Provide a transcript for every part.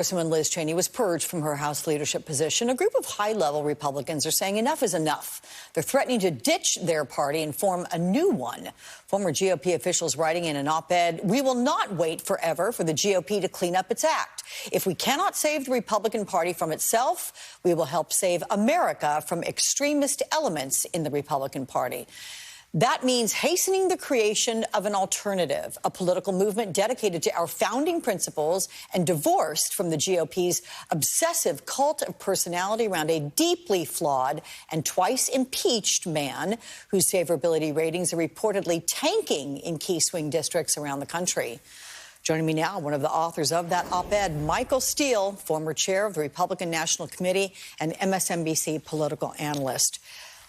Congresswoman Liz Cheney was purged from her House leadership position. A group of high-level Republicans are saying enough is enough. They're threatening to ditch their party and form a new one. Former GOP officials writing in an op-ed, "We will not wait forever for the GOP to clean up its act. If we cannot save the Republican Party from itself, we will help save America from extremist elements in the Republican Party." That means hastening the creation of an alternative, a political movement dedicated to our founding principles and divorced from the GOP's obsessive cult of personality around a deeply flawed and twice impeached man whose favorability ratings are reportedly tanking in key swing districts around the country. Joining me now, one of the authors of that op-ed, Michael Steele, former chair of the Republican National Committee and MSNBC political analyst.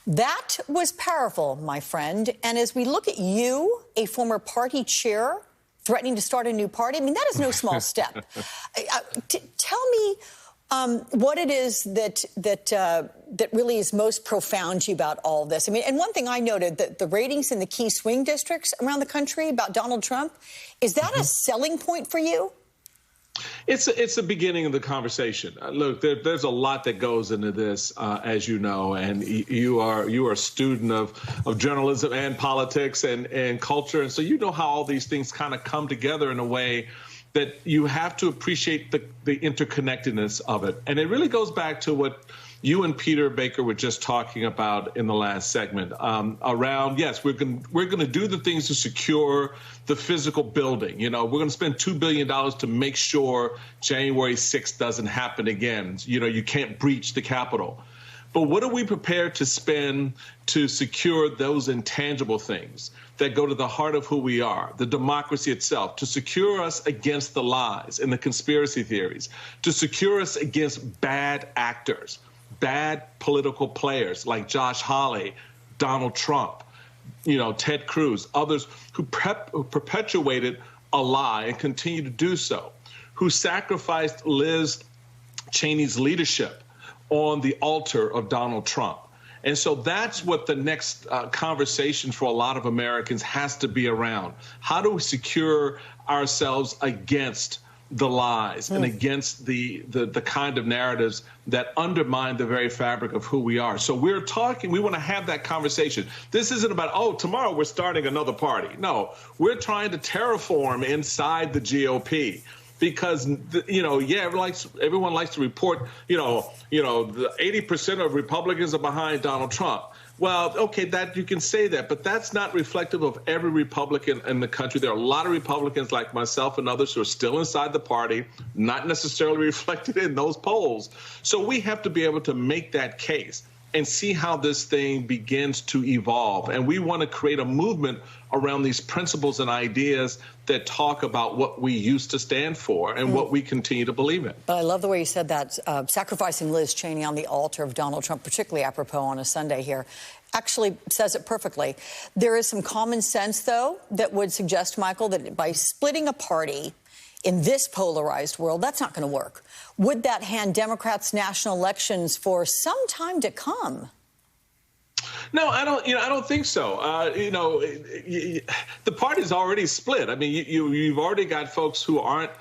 That was powerful, my friend. And as we look at you, a former party chair, threatening to start a new party, I mean, that is no small step. Tell me what it is that really is most profound to you about all this. I mean, and one thing I noted, that the ratings in the key swing districts around the country about Donald Trump, is that a selling point for you? It's the beginning of the conversation. Look, there's a lot that goes into this, as you know, and you are a student of journalism and politics and culture, and so you know how all these things kind of come together in a way that you have to appreciate the interconnectedness of it. And it really goes back to what you and Peter Baker were just talking about in the last segment around, yes, we're going to do the things to secure the physical building. You know, we're going to spend $2 billion to make sure January 6th doesn't happen again. You know, you can't breach the Capitol. But what are we prepared to spend to secure those intangible things that go to the heart of who we are, the democracy itself, to secure us against the lies and the conspiracy theories, to secure us against bad actors, bad political players like Josh Hawley, Donald Trump, you know, Ted Cruz, others who perpetuated a lie and continue to do so, who sacrificed Liz Cheney's leadership on the altar of Donald Trump. And so that's what the next conversation for a lot of Americans has to be around. How do we secure ourselves against the lies and against the kind of narratives that undermine the very fabric of who we are? So we want to have that conversation. This isn't about, oh, tomorrow we're starting another party. No, we're trying to terraform inside the GOP. Because, you know, yeah, everyone likes to report, you know, the 80% of Republicans are behind Donald Trump. Well, OK, that you can say that, but that's not reflective of every Republican in the country. There are a lot of Republicans like myself and others who are still inside the party, not necessarily reflected in those polls. So we have to be able to make that case and see how this thing begins to evolve. And we want to create a movement around these principles and ideas that talk about what we used to stand for and what we continue to believe in. But I love the way you said that, sacrificing Liz Cheney on the altar of Donald Trump, particularly apropos on a Sunday here, actually says it perfectly. There is some common sense, though, that would suggest, Michael, that by splitting a party in this polarized world, that's not going to work. Would that hand Democrats national elections for some time to come? No, I don't think so. The party's already split. I mean, you've already got folks who aren't,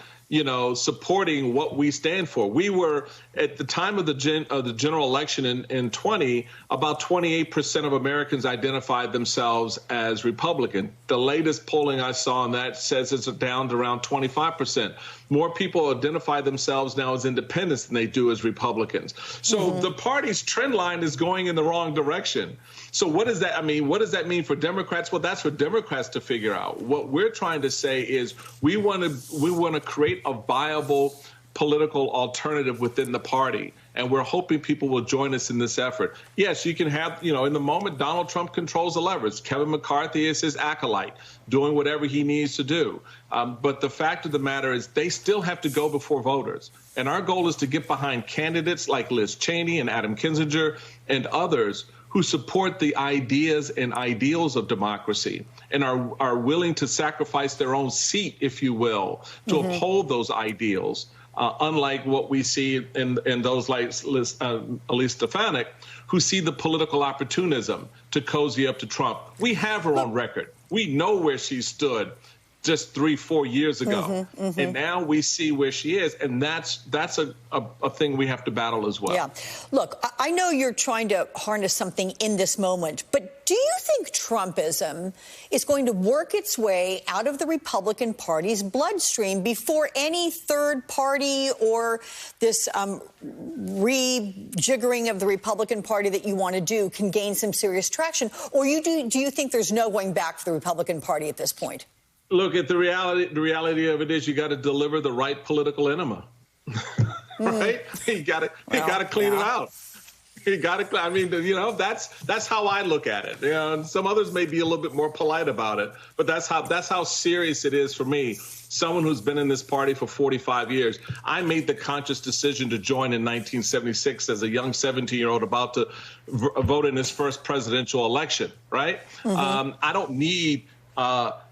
supporting what we stand for. We were, at the time of the general election in 20, about 28% of Americans identified themselves as Republican. The latest polling I saw on that says it's down to around 25%. More people identify themselves now as independents than they do as Republicans. So the party's trend line is going in the wrong direction. So what does that mean? What does that mean for Democrats? Well, that's for Democrats to figure out. What we're trying to say is we want to create a viable political alternative within the party. And we're hoping people will join us in this effort. Yes, you can have, in the moment, Donald Trump controls the levers. Kevin McCarthy is his acolyte, doing whatever he needs to do. But the fact of the matter is they still have to go before voters. And our goal is to get behind candidates like Liz Cheney and Adam Kinzinger and others who support the ideas and ideals of democracy and are willing to sacrifice their own seat, if you will, to uphold those ideals. Unlike what we see in those like Elise Stefanik, who see the political opportunism to cozy up to Trump. We have her on record. We know where she stood just 3-4 years ago. And now we see where she is. And that's a thing we have to battle as well. Yeah. Look, I know you're trying to harness something in this moment, but do you think Trumpism is going to work its way out of the Republican Party's bloodstream before any third party or this rejiggering of the Republican Party that you want to do can gain some serious traction? Or do you think there's no going back for the Republican Party at this point? Look, at the reality of it is you got to deliver the right political enema, right? You got to clean it out. You got to. I mean, you know, that's how I look at it. You know, and some others may be a little bit more polite about it, but that's how serious it is for me. Someone who's been in this party for 45 years. I made the conscious decision to join in 1976 as a young 17-year-old about to vote in his first presidential election. Right? I don't need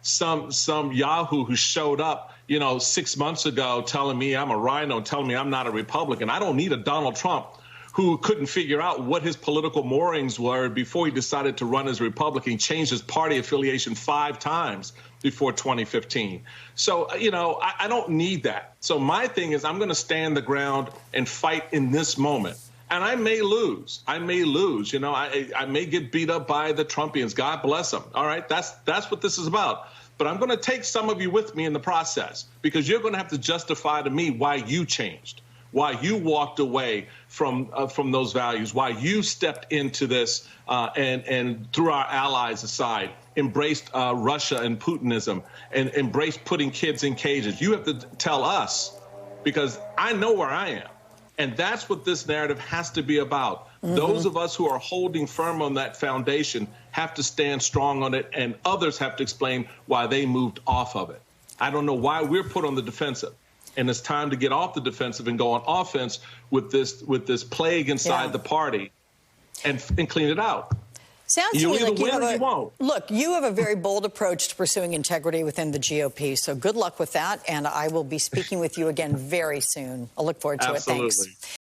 some yahoo who showed up, 6 months ago telling me I'm a rhino, telling me I'm not a Republican. I don't need a Donald Trump who couldn't figure out what his political moorings were before he decided to run as a Republican. He changed his party affiliation 5 times before 2015. So, I don't need that. So my thing is I'm going to stand the ground and fight in this moment. And I may lose. I may get beat up by the Trumpians. God bless them. All right. That's what this is about. But I'm going to take some of you with me in the process, because you're going to have to justify to me why you changed, why you walked away from those values, why you stepped into this and threw our allies aside, embraced Russia and Putinism, and embraced putting kids in cages. You have to tell us, because I know where I am. And that's what this narrative has to be about. Those of us who are holding firm on that foundation have to stand strong on it, and others have to explain why they moved off of it. I don't know why we're put on the defensive. And it's time to get off the defensive and go on offense with this plague inside the party and clean it out. Sounds to me like you have a very bold approach to pursuing integrity within the GOP. So good luck with that. And I will be speaking with you again very soon. I'll look forward to it. Thanks.